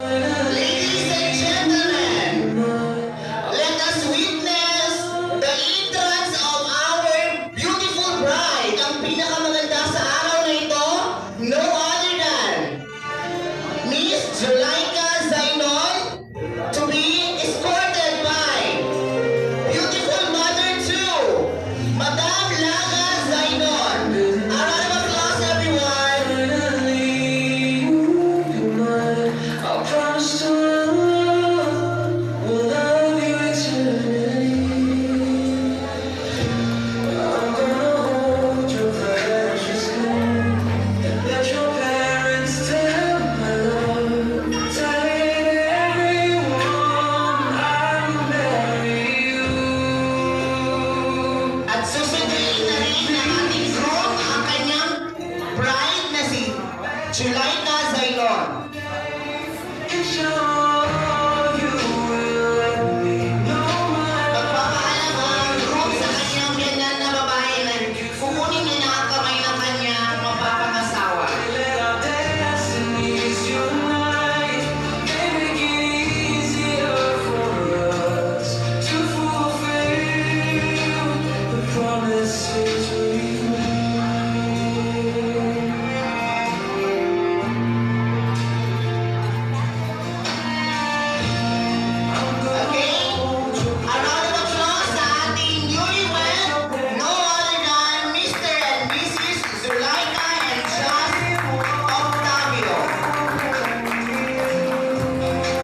Ladies and gentlemen, let us witness the entrance of our beautiful bride. Ang pinakamaganda sa araw na ito, no other than Miss Julayka Zainon, to be escorted by beautiful mother too, Madam Laga Zainon. A round of applause, everyone. I promise to love, will love you eternally. I'm gonna hold your precious hand. Let your parents tell my love. Tell everyone I will marry you. At susunduin na rin ng ating groom ang kanyang bride na si Julayka Zainon. And sure you will let me know my Magpapaalam ang groom sa kanyang biyanan na babae na kukunin niya na ang kamay ng kanyang mapapangasawa. let our destinies unite. Make it easier for us to fulfill the promises